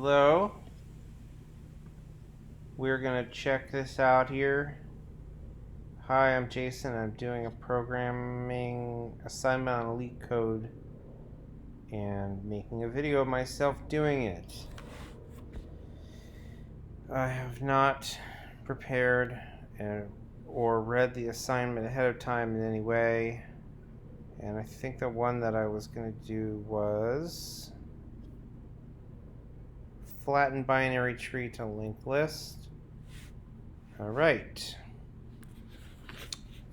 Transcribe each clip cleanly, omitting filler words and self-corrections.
Hello. We're gonna check this out here. Hi, I'm Jason. I'm doing a programming assignment on LeetCode and making a video of myself doing it. I have not prepared or read the assignment ahead of time in any way, and I think the one that I was gonna do was flatten binary tree to linked list. All right.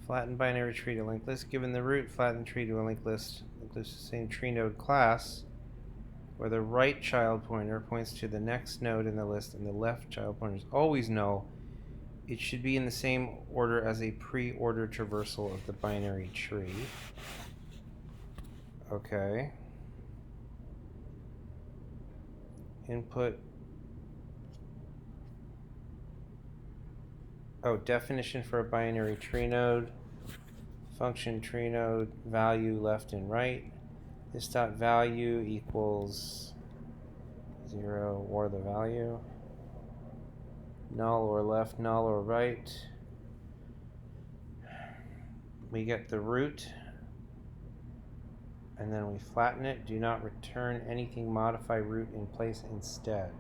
Flatten binary tree to linked list. Given the root, flatten tree to a linked list. Linked list is the same tree node class, where the right child pointer points to the next node in the list and the left child pointer is always null. It should be in the same order as a pre-ordered traversal of the binary tree. Okay. Input. Oh, definition for a binary tree node. Function tree node, value left and right. This dot value equals 0 or the value. Null or left, null or right. We get the root, and then we flatten it. Do not return anything, modify root in place instead.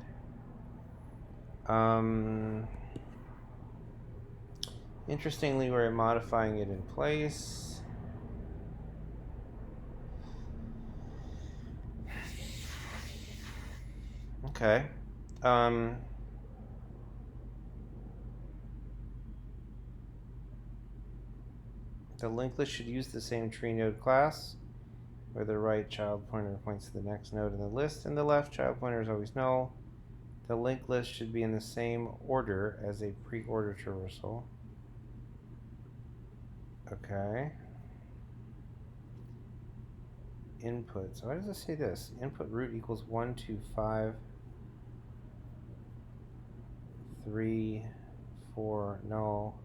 Interestingly, we're modifying it in place. Okay. The linked list should use the same tree node class, where the right child pointer points to the next node in the list, and the left child pointer is always null. The linked list should be in the same order as a pre-order traversal. Okay. Input. So why does it say this? Input root equals 1, 2, 5, 3, 4, null,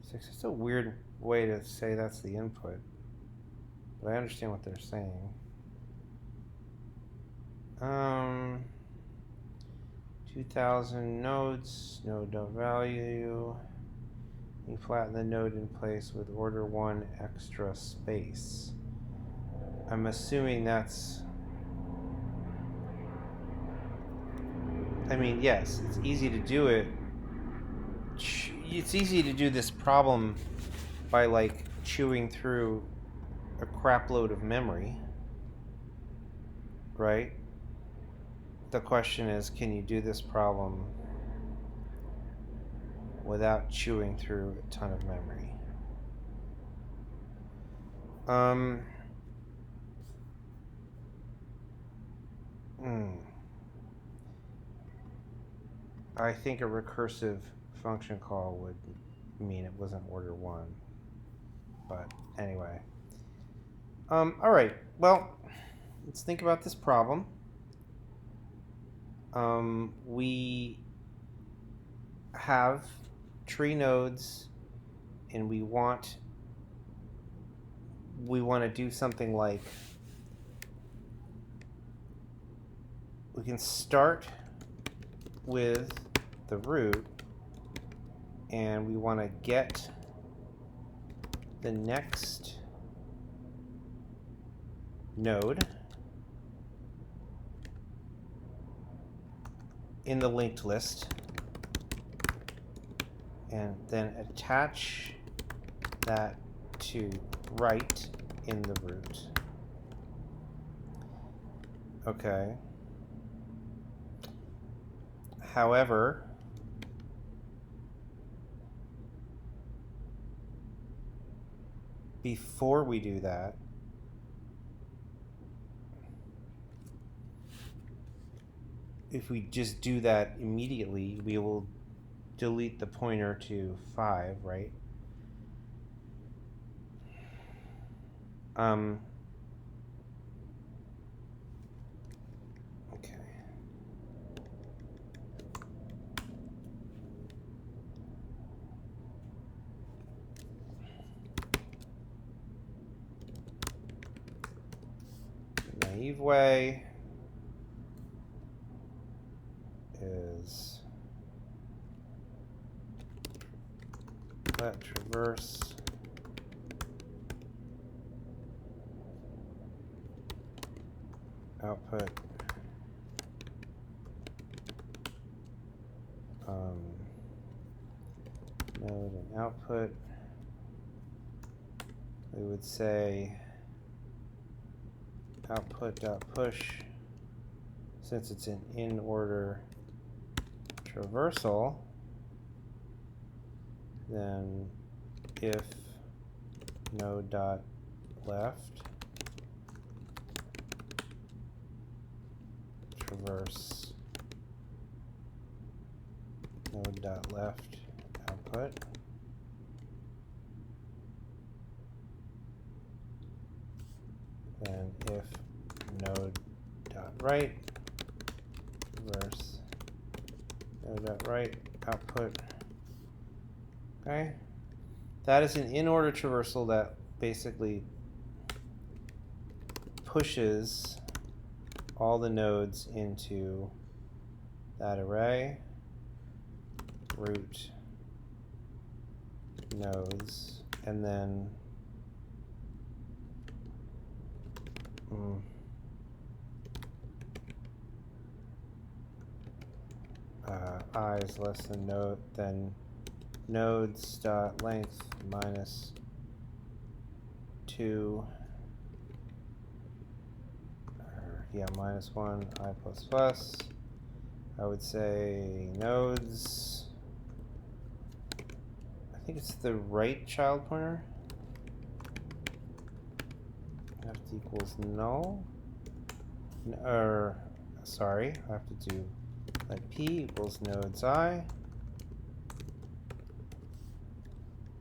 6. It's a weird way to say that's the input, but I understand what they're saying. 2000 nodes, node.value. You flatten the node in place with order 1 extra space. I'm assuming that's... I mean, yes, it's easy to do it. It's easy to do this problem by, like, chewing through a crap load of memory, right? The question is, can you do this problem without chewing through a ton of memory? I think a recursive function call would mean it wasn't order 1. But anyway. All right. Well, let's think about this problem. We have tree nodes, and we want to do something like, we can start with the root, and we want to get the next node in the linked list, and then attach that to right in the root. Okay. However, before we do that, if we just do that immediately, we will delete the pointer to 5, right? Okay. Naive way. is let traverse output node and output. We would say output.push, since it's an in-order traversal, then if node.left traverse node.left output, then if node.right traverse node.right output. Okay, that is an in-order traversal that basically pushes all the nodes into that array, root nodes, and then I is less than nodes dot length minus 2, or yeah, minus 1 I plus plus. I would say nodes, I think it's the right child pointer, left equals null, or sorry, I have to do let p equals nodes I,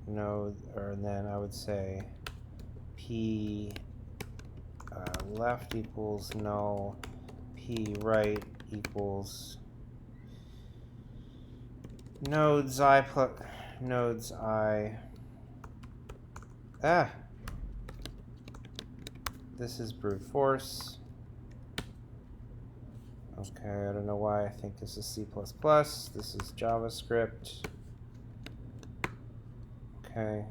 node, or then I would say p left equals null, p right equals nodes I plus nodes I. This is brute force. Okay, I don't know why I think this is C++. This is JavaScript. Okay.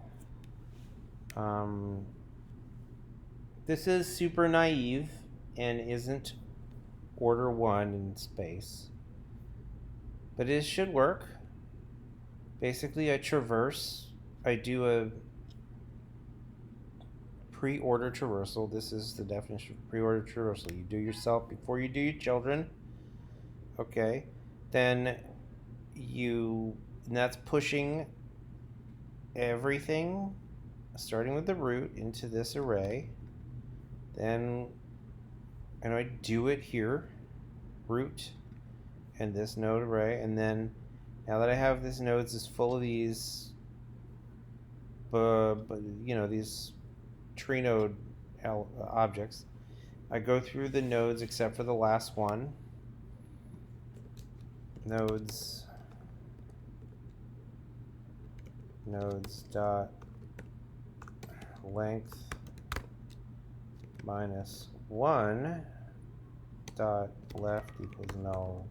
This is super naive and isn't order 1 in space, but it should work. Basically, I traverse. I do a pre-order traversal. This is the definition of pre-order traversal. You do yourself before you do your children. Okay. Then and that's pushing everything, starting with the root, into this array. Then, and I do it here, root, and this node array, and then now that I have this nodes is full of these, these tree node objects. I go through the nodes except for the last one. Nodes dot length minus 1 dot left equals null.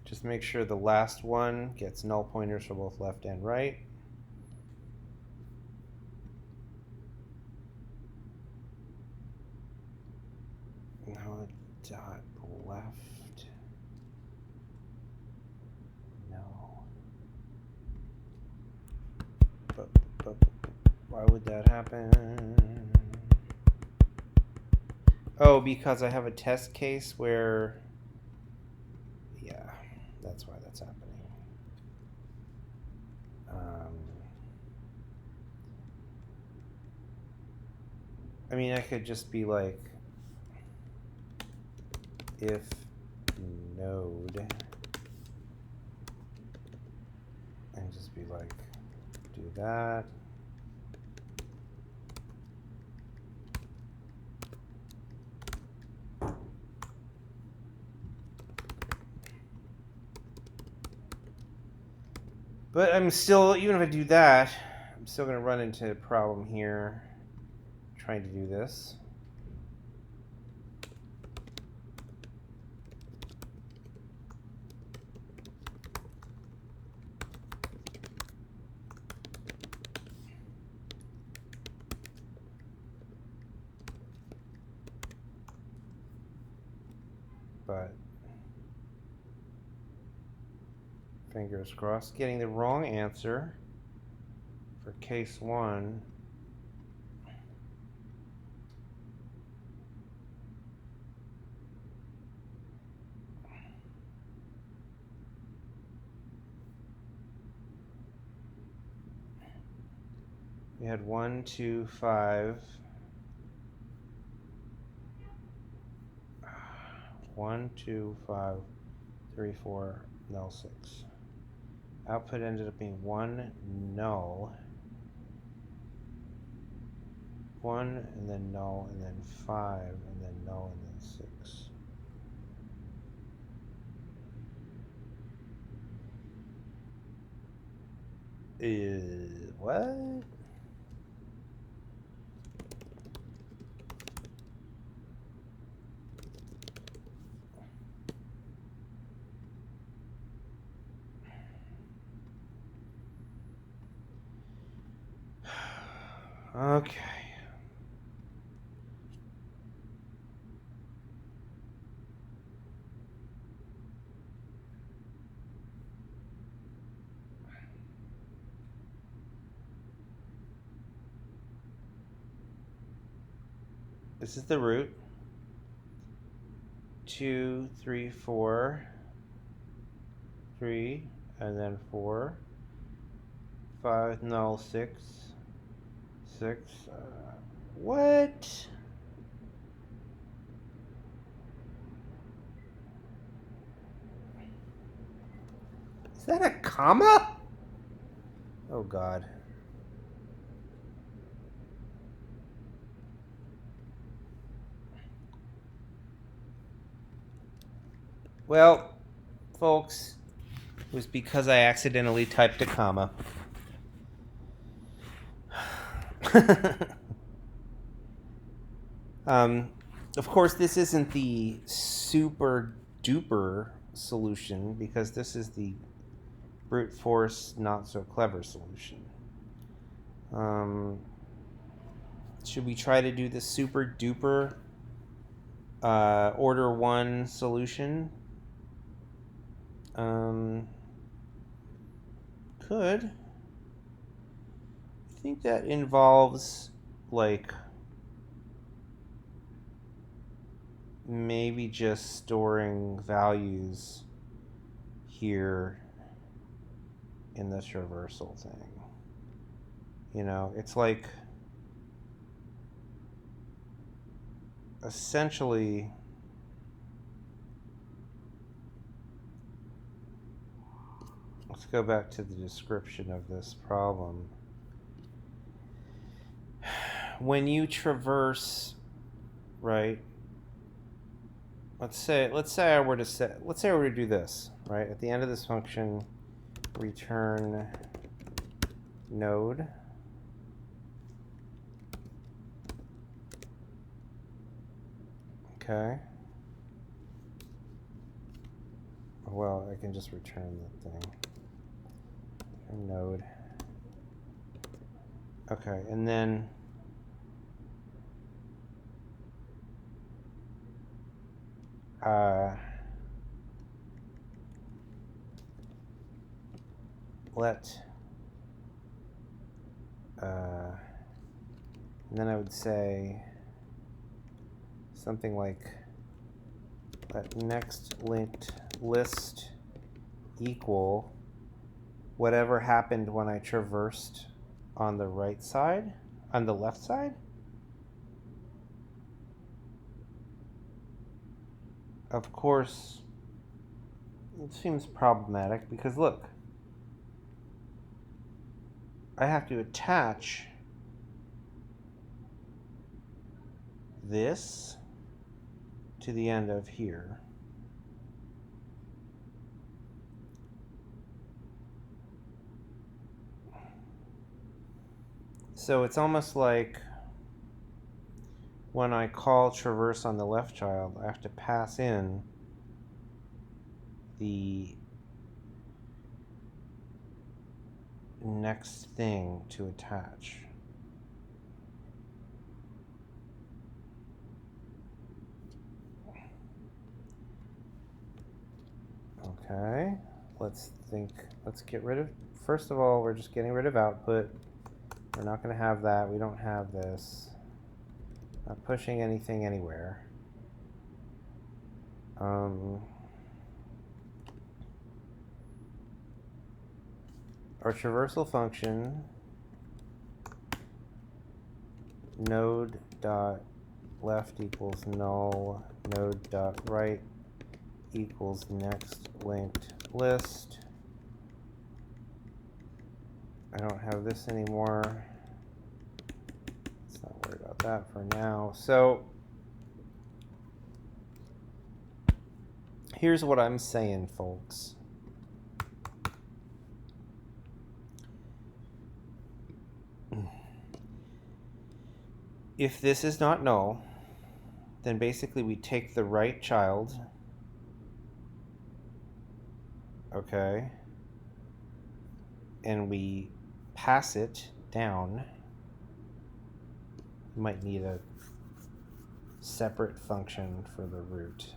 Just make sure the last one gets null pointers for both left and right. Node dot left. No. But why would that happen? Oh, because I have a test case where, yeah, that's why that's happening. I mean, I could just be like, if node, and just be like, do that. But I'm still, even if I do that, I'm still going to run into a problem here trying to do this. but fingers crossed. Getting the wrong answer for case 1. We had 1, 2, 5. 1, 2, 5, 3, 4, null 6. Output ended up being 1 null, 1 and then null and then 5 and then null and then 6. What? Okay. This is the root. 2, 3, 4, 3, and then 4, 5, null 6, 6. What? Is that a comma? Oh God. Well, folks, it was because I accidentally typed a comma. Of course, this isn't the super duper solution because this is the brute force not so clever solution. Should we try to do the super duper order 1 solution? Could. I think that involves like maybe just storing values here in this reversal thing. You know, it's like essentially let's go back to the description of this problem. When you traverse, right? Let's say I were to do this, right? At the end of this function, return node. Okay. Well, I can just return the thing. Return node. Okay, and then and then I would say something like let next linked list equal whatever happened when I traversed on the right side, on the left side. Of course, it seems problematic because look, I have to attach this to the end of here. So it's almost like when I call traverse on the left child, I have to pass in the next thing to attach. Okay, let's get rid of, first of all, we're just getting rid of output. We're not going to have that. We don't have this. Not pushing anything anywhere. Our traversal function, node dot left equals null, node dot right equals next linked list. I don't have this anymore. Let's not worry about that for now. So here's what I'm saying, folks. If this is not null, then basically we take the right child, okay, and we pass it down. You might need a separate function for the root.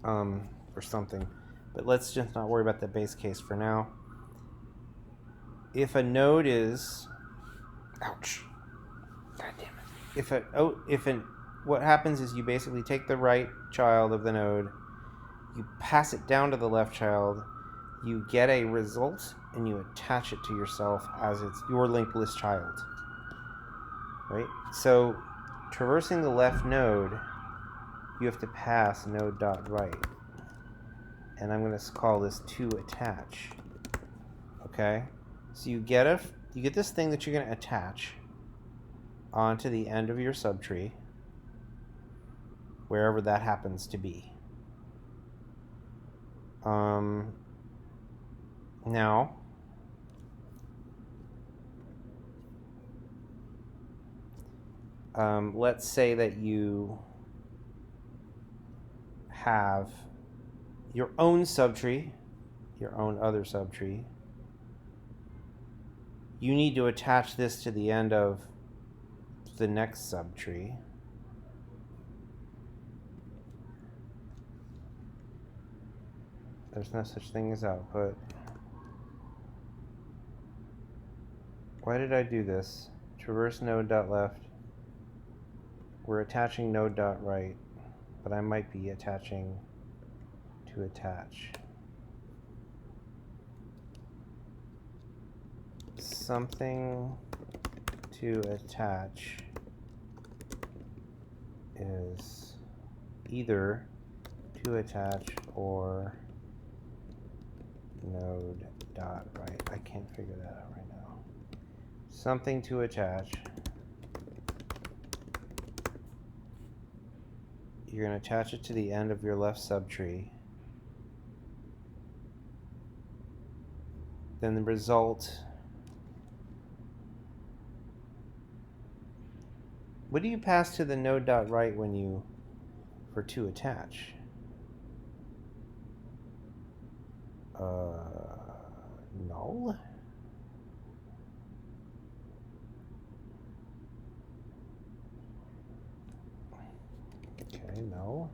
Or something. But let's just not worry about the base case for now. If a node is, ouch, god damn it. What happens is you basically take the right child of the node, you pass it down to the left child, you get a result, and you attach it to yourself as it's your linked list child. Right? So traversing the left node, you have to pass node.right. And I'm going to call this toAttach. Okay? So you get this thing that you're going to attach onto the end of your subtree, wherever that happens to be. Now, let's say that you have your own subtree, your own other subtree. You need to attach this to the end of the next subtree. There's no such thing as output. Why did I do this? Traverse node.left. We're attaching node.right, but I might be attaching to attach. Something to attach is either to attach or node.right. I can't figure that out right now. Something to attach. You're going to attach it to the end of your left subtree. Then the result. What do you pass to the node.right when you, for to attach? Null? Okay, null.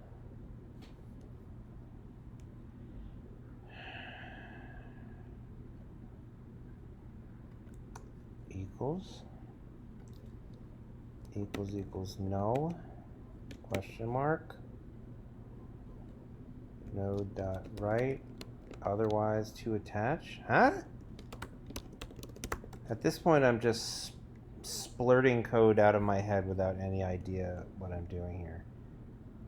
Equals null, question mark, node.right, otherwise to attach. Huh? At this point, I'm just splurting code out of my head without any idea what I'm doing here.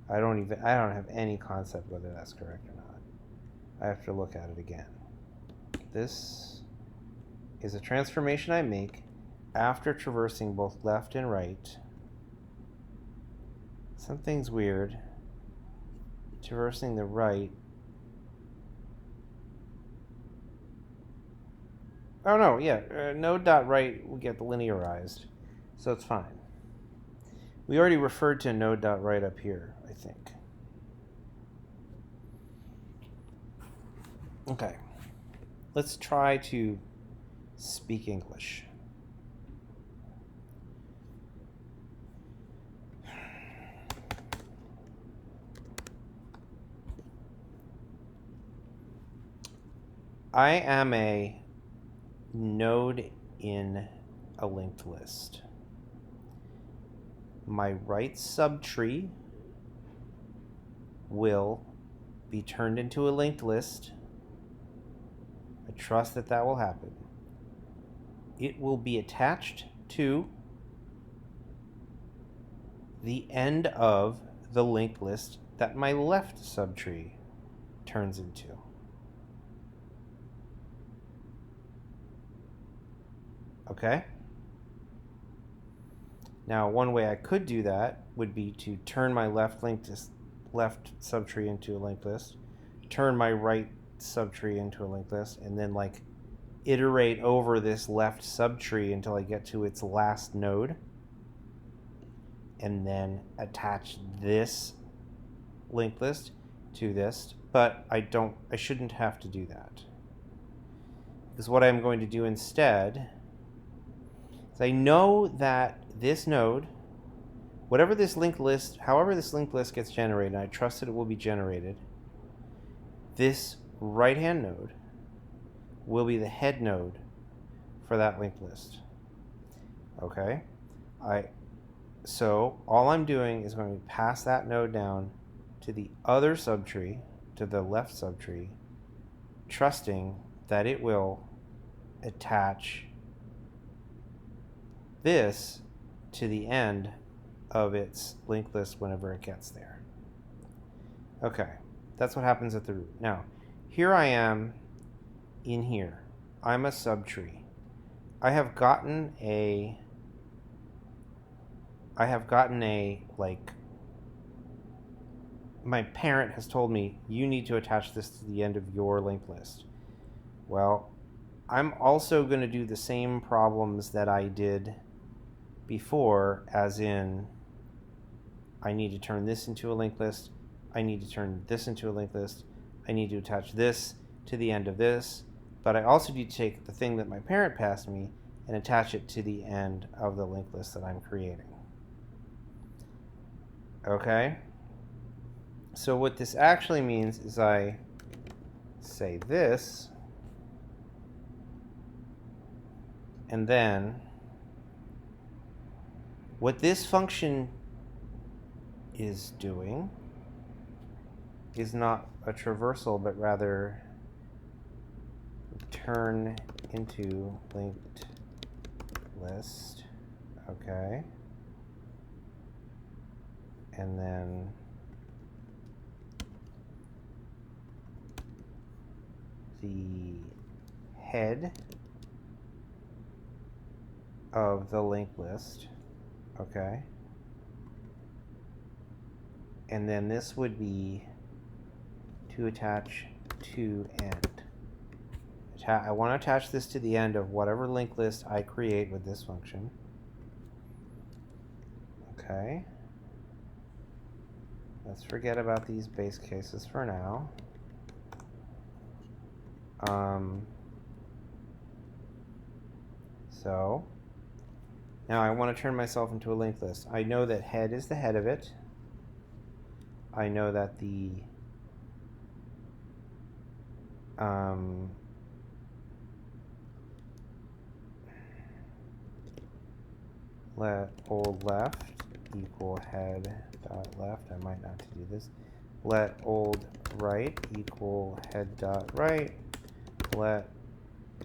I don't have any concept whether that's correct or not. I have to look at it again. This is a transformation I make after traversing both left and right. Something's weird. Traversing the right. Oh no, yeah, node.right will get linearized, so it's fine. We already referred to node.right up here, I think. Okay, let's try to speak I am a node in a linked list. My right subtree will be turned into a linked list. I trust that that will happen. It will be attached to the end of the linked list that my left subtree turns into. Okay? Now, one way I could do that would be to turn my left subtree into a linked list, turn my right subtree into a linked list, and then like iterate over this left subtree until I get to its last node, and then attach this linked list to this. But I shouldn't have to do that. Because what I'm going to do instead is I know that this node, however this linked list gets generated, and I trust that it will be generated, this right-hand node will be the head node for that linked list. Okay? So all I'm doing is going to pass that node down to the other subtree, to the left subtree, trusting that it will attach this to the end of its linked list whenever it gets there. Okay, that's what happens at the root. Now, here I am in here. I'm a subtree. I have gotten a like, my parent has told me, you need to attach this to the end of your linked list. Well, I'm also going to do the same problems that I did before, as in, I need to turn this into a linked list, I need to turn this into a linked list, I need to attach this to the end of this, but I also need to take the thing that my parent passed me and attach it to the end of the linked list that I'm creating. Okay? So what this actually means is I say this, and then what this function is doing is not a traversal, but rather turn into linked list. Okay. And then the head of the linked list. Okay. And then this would be to attach to end. I want to attach this to the end of whatever linked list I create with this function. Okay. Let's forget about these base cases for now. So now I want to turn myself into a linked list. I know that head is the head of it. I know that the let old left equal head dot left. I might not have to do this. Let old right equal head dot right. Let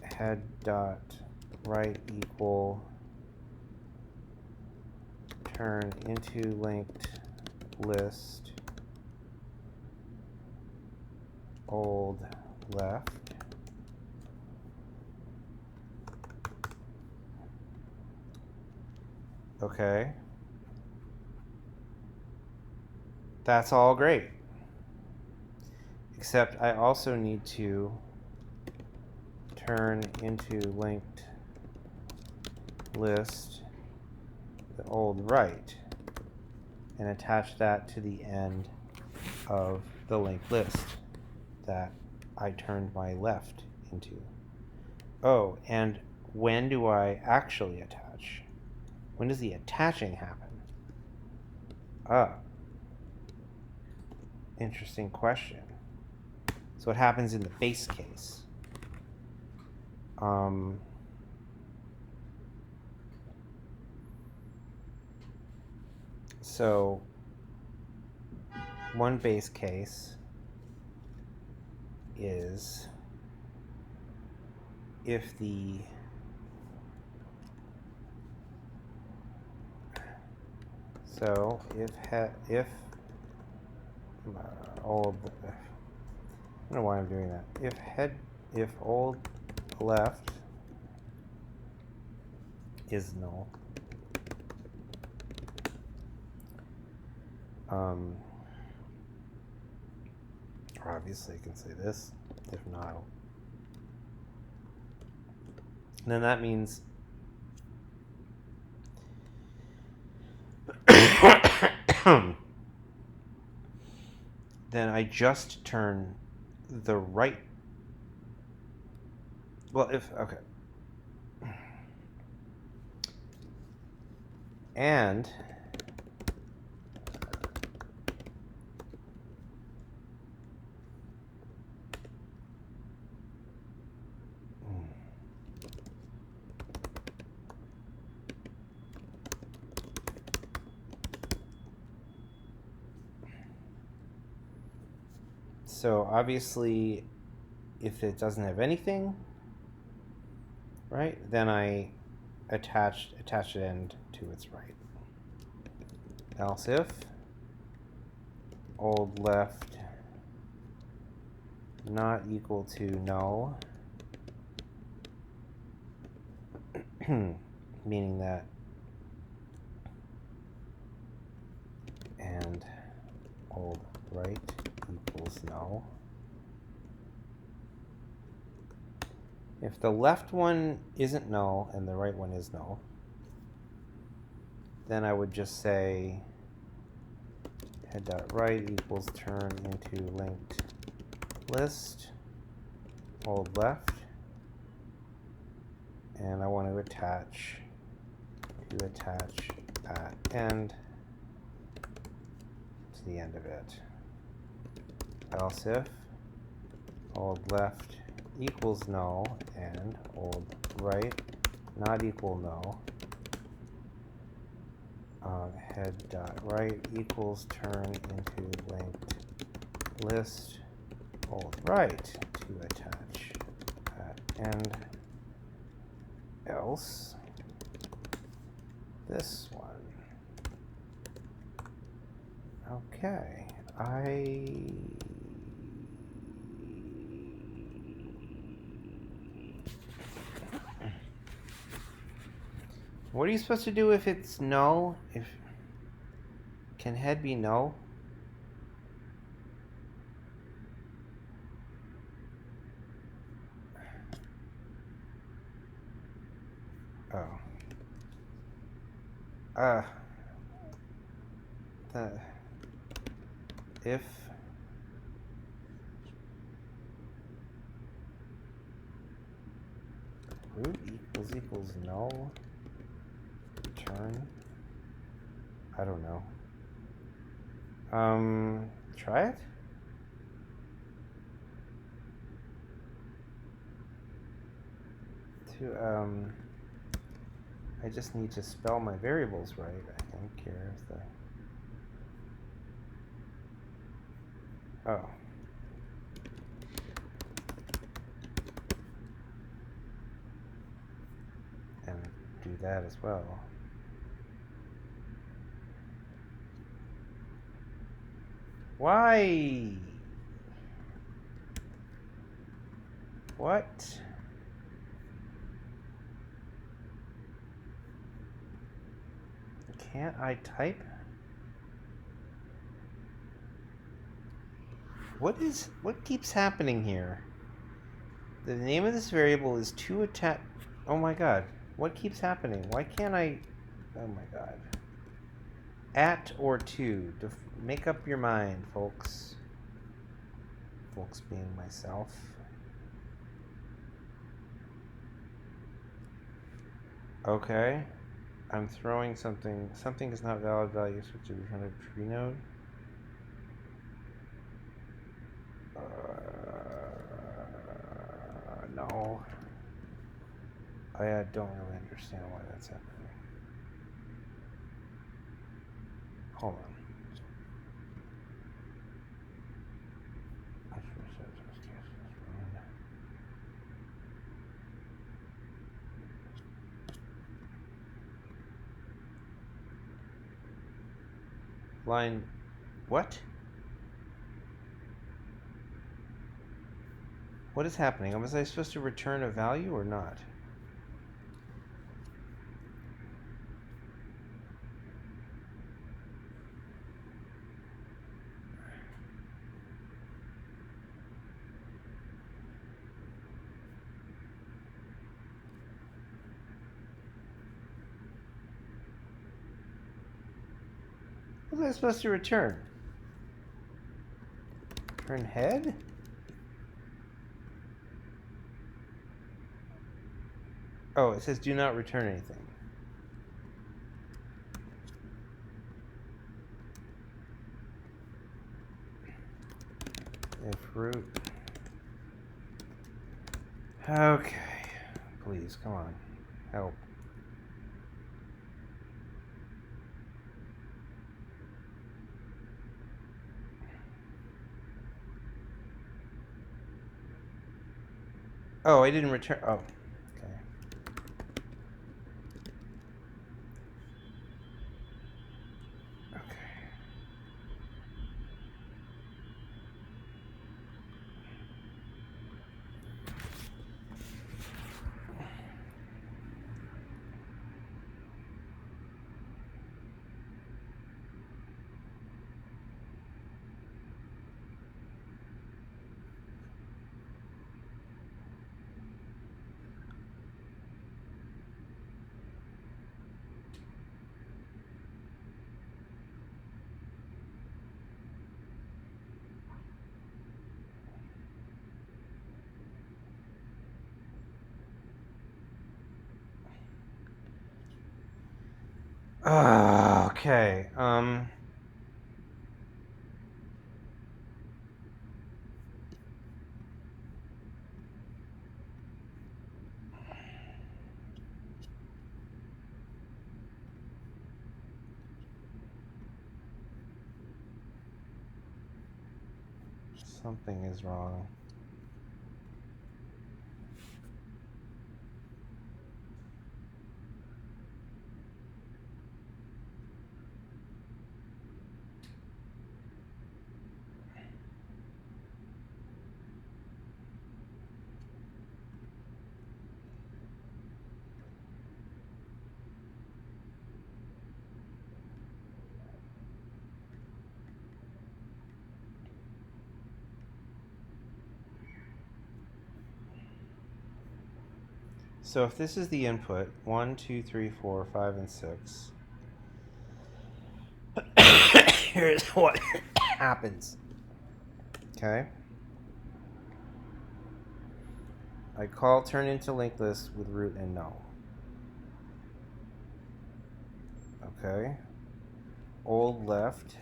head dot right equal turn into linked list old left. Okay. That's all great. Except I also need to turn into linked list the old right and attach that to the end of the linked list that I turned my left into. Oh, and when do I actually attach? When does the attaching happen? Interesting question. So it happens in the base case. So one base case is if the old, I don't know why I'm doing that. If old left is null, obviously I can say this. If not, then that means then I just turn the right. Well, okay. And so obviously, if it doesn't have anything, right, then I attach an end to its right. Else if old left not equal to null, meaning that and old right equals null. If the left one isn't null and the right one is null, then I would just say head.right equals turn into linked list old left, and I want to attach that end to the end of it. Else if old left equals null and old right not equal null, head.right equals turn into linked list old right to attach that end. Else this one. Okay, what are you supposed to do if it's null? Can head be null? Oh. If root equals null, turn. I don't know. Try it. I just need to spell my variables right. I don't care if the. Oh. And do that as well. Why? What? Can't I type? What keeps happening here? The name of this variable is to attach. Oh my god. What keeps happening? Why can't I? Oh my god. At or to. Make up your mind, folks. Folks being myself. Okay. I'm throwing something. Something is not valid value, so to return a tree node. No. I don't really understand why that's happening. Hold on. Line, what? What is happening? Was I supposed to return a value or not? What was I supposed to return? Return head? Oh, it says do not return anything. If root. Okay. Please, come on. Help. Oh, I didn't return. Oh, okay. Okay. Okay. Something is wrong. So if this is the input, 1, 2, 3, 4, 5, and 6, here's what happens. Okay. I call turn into linked list with root and null. Okay. Old left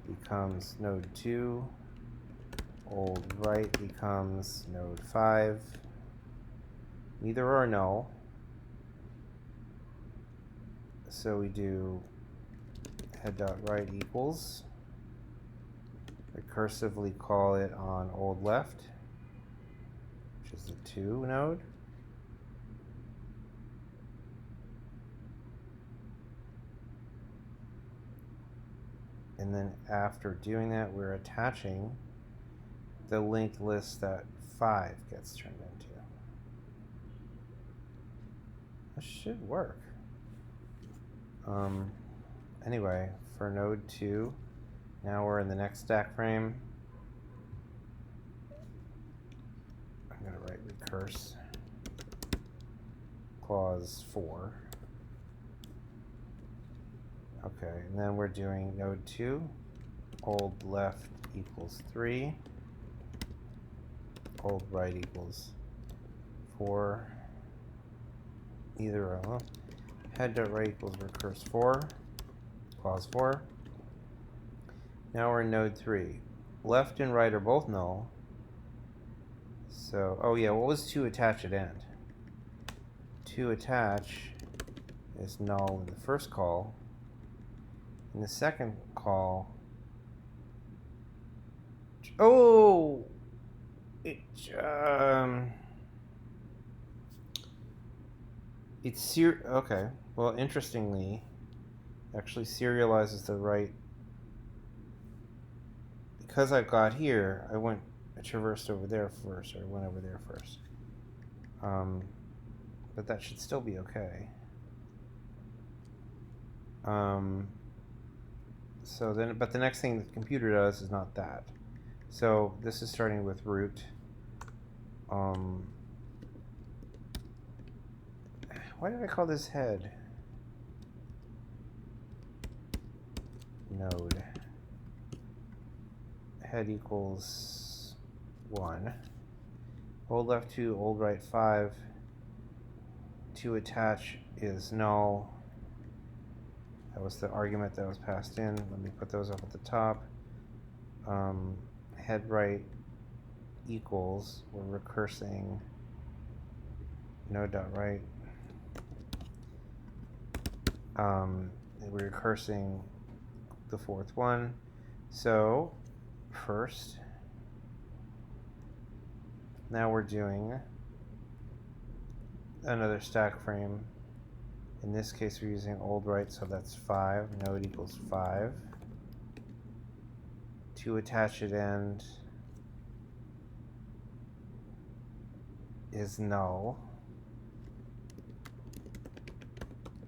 becomes node 2. Old right becomes node 5. Neither are null. So we do head.right equals. Recursively call it on old left, which is the 2 node. And then after doing that, we're attaching the linked list that 5 gets turned into. This should work. Anyway, for node 2, now we're in the next stack frame. I'm going to write recurse clause 4. Okay, and then we're doing node 2, old left equals 3, old right equals 4, either of head.right equals recurse 4, clause 4. Now we're in node 3. Left and right are both null. So, oh yeah, what was to attach at end? to attach is null in the first call. In the second call, oh, it's okay. Well, interestingly, actually serializes the right. Because I got here, I traversed over there first, or went over there first. But that should still be okay. So then, but the next thing the computer does is not that. So this is starting with root. Why did I call this head? Node. Head equals 1. Old left 2, old right 5. To attach is null. That was the argument that was passed in. Let me put those up at the top. Head right equals, we're recursing node.right. We're recursing the fourth one. So first, now we're doing another stack frame. In this case, we're using old right, so that's 5. Node equals 5. To attach it end is null,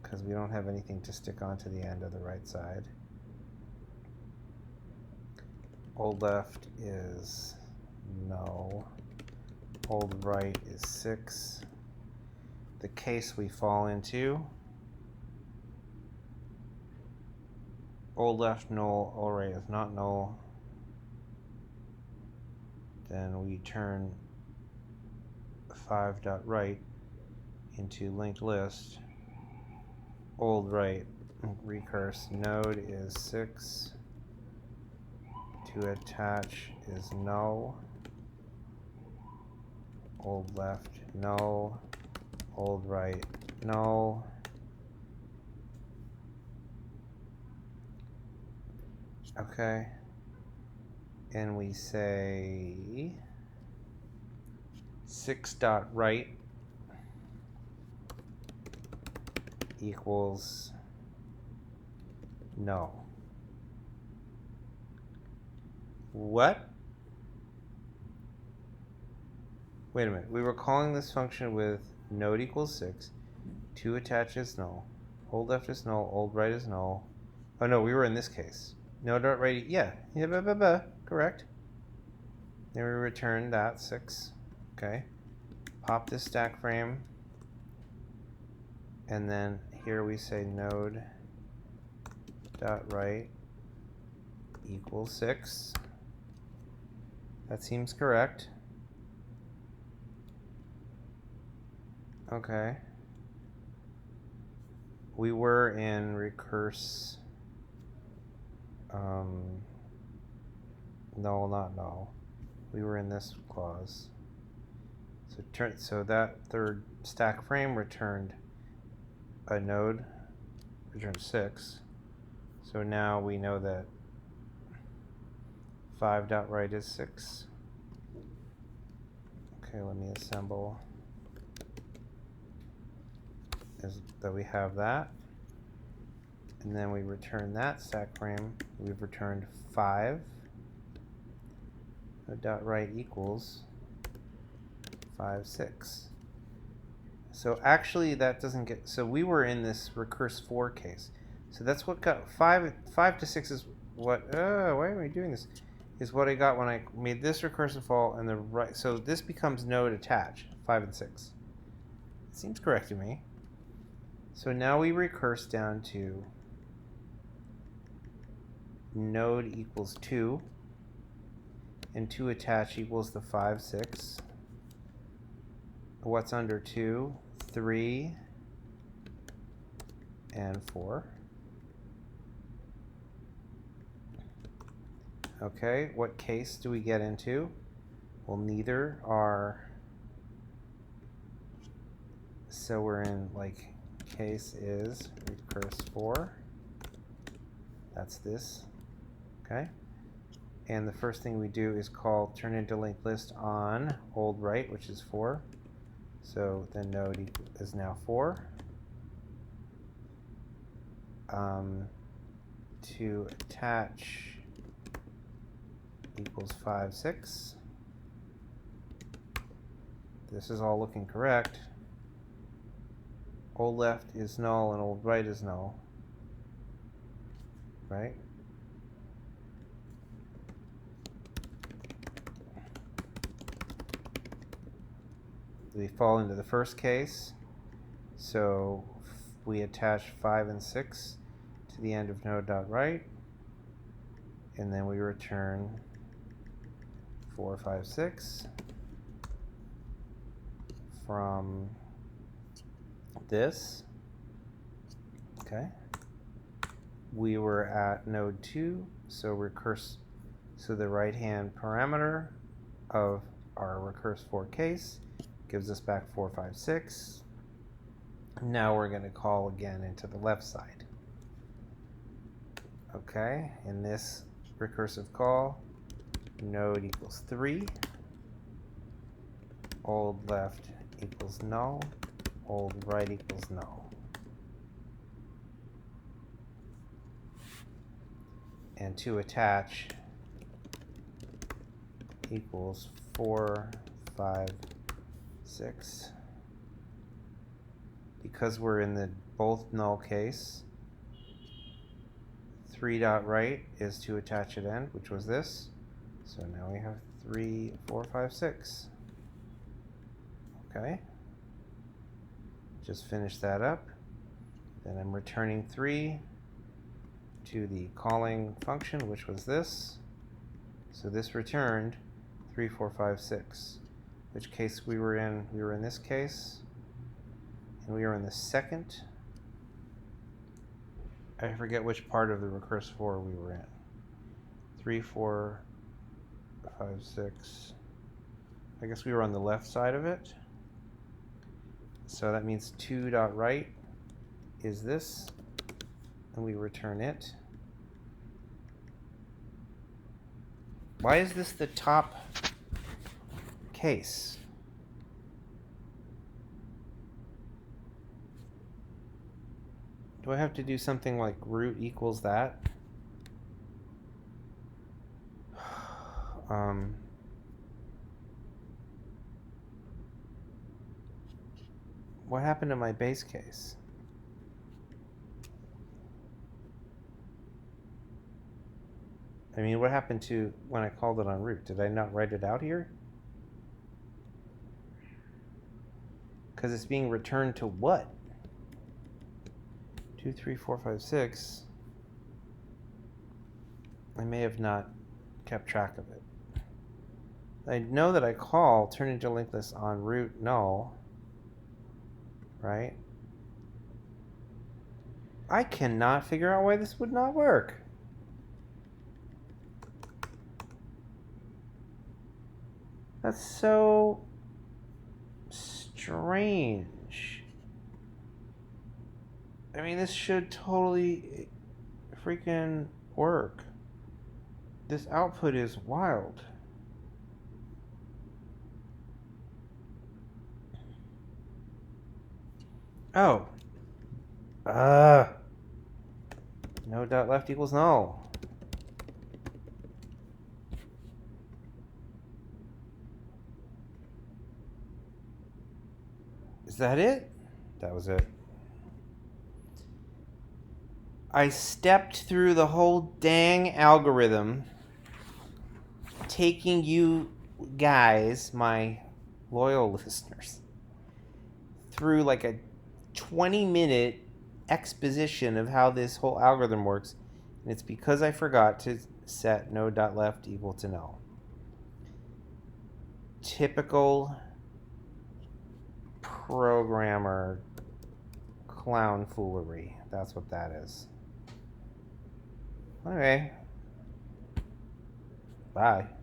because we don't have anything to stick onto the end of the right side. Old left is null. Old right is 6. The case we fall into, old left null, old right is not null. Then we turn 5.right into linked list. Old right recurse node is 6. To attach is null. Old left null. Old right null. Okay. And we say 6.right equals null. What? Wait a minute. We were calling this function with node equals 6. To attach is null. Old left is null. Old right is null. Oh no, we were in this case. Node.right, yeah, correct. Then we return that 6. Okay. Pop this stack frame. And then here we say node.right equals 6. That seems correct. Okay. We were in recurse. No, not null. We were in this clause. So that third stack frame returned a node, returned 6. So now we know that 5.right is 6. Okay, let me assemble that we have that. And then we return that stack frame. We've returned 5. Dot right equals 5, 6. So actually that doesn't get, so we were in this recurse 4 case. So that's what got 5 to 6 is what, why are we doing this? Is what I got when I made this recursive fall and the right, so this becomes node attach, 5 and 6. It seems correct to me. So now we recurse down to node equals 2. And 2 attach equals the 5, 6. What's under 2? 3 and 4. Okay, what case do we get into? Well, neither are So we're in like case is recurse4. That's this. Okay. And the first thing we do is call turn into linked list on old right, which is 4. So the node is now 4. To attach equals 5, 6. This is all looking correct. Old left is null and old right is null. Right? They fall into the first case. So we attach 5 and 6 to the end of node.write. And then we return 4, 5, 6 from this. Okay. We were at node 2, so the right-hand parameter of our recurse4 case gives us back 4, 5, 6. Now we're going to call again into the left side. Okay, in this recursive call, node equals 3, old left equals null, old right equals null. And to attach equals 4, 5, 6. Because we're in the both null case, 3.write is to attach at end, which was this. So now we have 3, 4, 5, 6. Okay. Just finish that up. Then I'm returning 3 to the calling function, which was this. So this returned 3, 4, 5, 6. Which case we were in? We were in this case. And we are in the second. I forget which part of the recursive we were in. 3, 4, 5, 6. I guess we were on the left side of it. So that means 2.write is this, and we return it. Why is this the top case? Do I have to do something like root equals that? What happened to my base case? I mean, what happened to when I called it on root? Did I not write it out here? Because it's being returned to what? 2, 3, 4, 5, 6. I may have not kept track of it. I know that I call turn into linked list on root null, right? I cannot figure out why this would not work. That's so strange. I mean, this should totally freaking work. This output is wild. Oh. No dot left equals null. Is that it? That was it. I stepped through the whole dang algorithm, taking you guys, my loyal listeners, through like a 20-minute exposition of how this whole algorithm works, and it's because I forgot to set node.left equal to null. Typical programmer clown foolery. That's what that is. Okay. Bye.